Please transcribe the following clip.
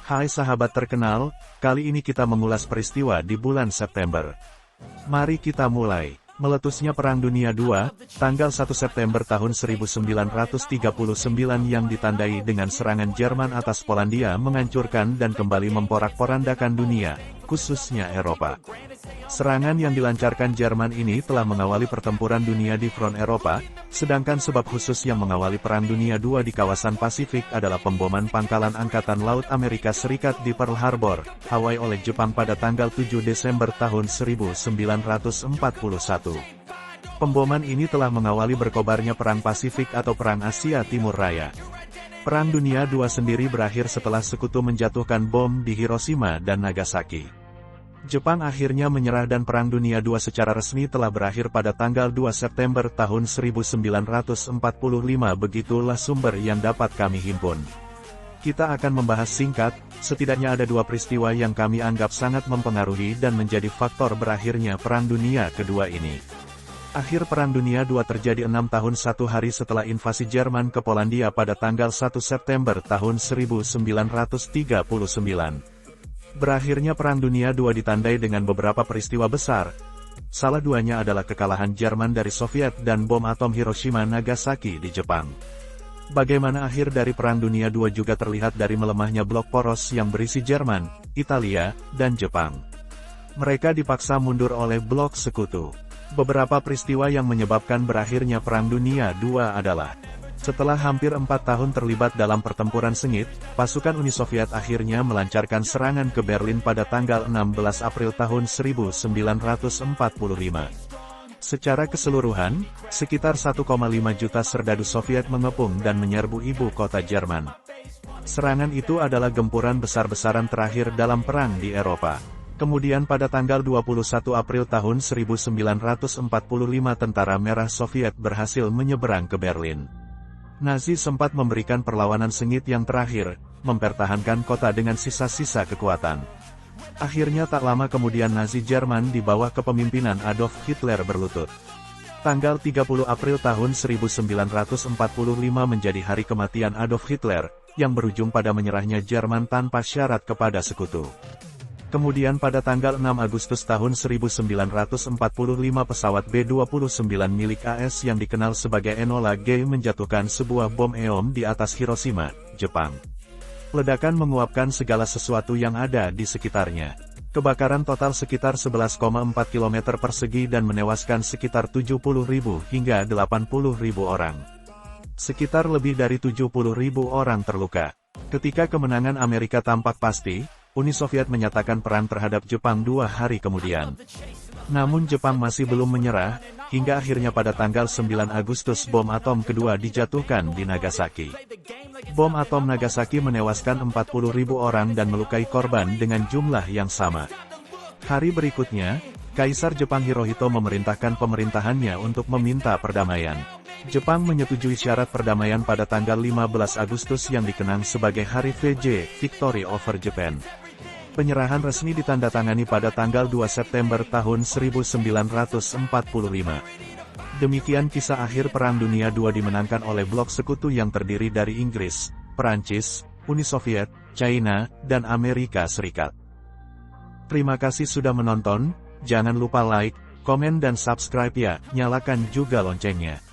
Hai sahabat terkenal, kali ini kita mengulas peristiwa di bulan September. Mari kita mulai. Meletusnya Perang Dunia II, tanggal 1 September tahun 1939 yang ditandai dengan serangan Jerman atas Polandia menghancurkan dan kembali memporak-porandakan dunia, khususnya Eropa. Serangan yang dilancarkan Jerman ini telah mengawali pertempuran dunia di front Eropa, sedangkan sebab khusus yang mengawali Perang Dunia II di kawasan Pasifik adalah pemboman pangkalan Angkatan Laut Amerika Serikat di Pearl Harbor, Hawaii oleh Jepang pada tanggal 7 Desember tahun 1941. Pemboman ini telah mengawali berkobarnya Perang Pasifik atau Perang Asia Timur Raya. Perang Dunia II sendiri berakhir setelah Sekutu menjatuhkan bom di Hiroshima dan Nagasaki. Jepang akhirnya menyerah dan Perang Dunia II secara resmi telah berakhir pada tanggal 2 September tahun 1945. Begitulah sumber yang dapat kami himpun. Kita akan membahas singkat, setidaknya ada dua peristiwa yang kami anggap sangat mempengaruhi dan menjadi faktor berakhirnya Perang Dunia Kedua ini. Akhir Perang Dunia II terjadi 6 tahun 1 hari setelah invasi Jerman ke Polandia pada tanggal 1 September tahun 1939. Berakhirnya Perang Dunia II ditandai dengan beberapa peristiwa besar. Salah duanya adalah kekalahan Jerman dari Soviet dan bom atom Hiroshima Nagasaki di Jepang. Bagaimana akhir dari Perang Dunia II juga terlihat dari melemahnya blok poros yang berisi Jerman, Italia, dan Jepang. Mereka dipaksa mundur oleh blok sekutu. Beberapa peristiwa yang menyebabkan berakhirnya Perang Dunia II adalah: setelah hampir 4 tahun terlibat dalam pertempuran sengit, pasukan Uni Soviet akhirnya melancarkan serangan ke Berlin pada tanggal 16 April tahun 1945. Secara keseluruhan, sekitar 1,5 juta serdadu Soviet mengepung dan menyerbu ibu kota Jerman. Serangan itu adalah gempuran besar-besaran terakhir dalam perang di Eropa. Kemudian pada tanggal 21 April tahun 1945 tentara merah Soviet berhasil menyeberang ke Berlin. Nazi sempat memberikan perlawanan sengit yang terakhir, mempertahankan kota dengan sisa-sisa kekuatan. Akhirnya tak lama kemudian Nazi Jerman di bawah kepemimpinan Adolf Hitler berlutut. Tanggal 30 April tahun 1945 menjadi hari kematian Adolf Hitler, yang berujung pada menyerahnya Jerman tanpa syarat kepada sekutu. Kemudian pada tanggal 6 Agustus tahun 1945 pesawat B-29 milik AS yang dikenal sebagai Enola Gay menjatuhkan sebuah bom eom di atas Hiroshima, Jepang. Ledakan menguapkan segala sesuatu yang ada di sekitarnya. Kebakaran total sekitar 11,4 km persegi dan menewaskan sekitar 70.000 hingga 80.000 orang. Sekitar lebih dari 70.000 orang terluka. Ketika kemenangan Amerika tampak pasti, Uni Soviet menyatakan perang terhadap Jepang 2 hari kemudian. Namun Jepang masih belum menyerah, hingga akhirnya pada tanggal 9 Agustus bom atom kedua dijatuhkan di Nagasaki. Bom atom Nagasaki menewaskan 40.000 orang dan melukai korban dengan jumlah yang sama. Hari berikutnya, Kaisar Jepang Hirohito memerintahkan pemerintahannya untuk meminta perdamaian. Jepang menyetujui syarat perdamaian pada tanggal 15 Agustus yang dikenang sebagai Hari VJ, Victory over Japan. Penyerahan resmi ditandatangani pada tanggal 2 September tahun 1945. Demikian kisah akhir Perang Dunia II dimenangkan oleh blok sekutu yang terdiri dari Inggris, Perancis, Uni Soviet, China, dan Amerika Serikat. Terima kasih sudah menonton, jangan lupa like, komen dan subscribe ya, nyalakan juga loncengnya.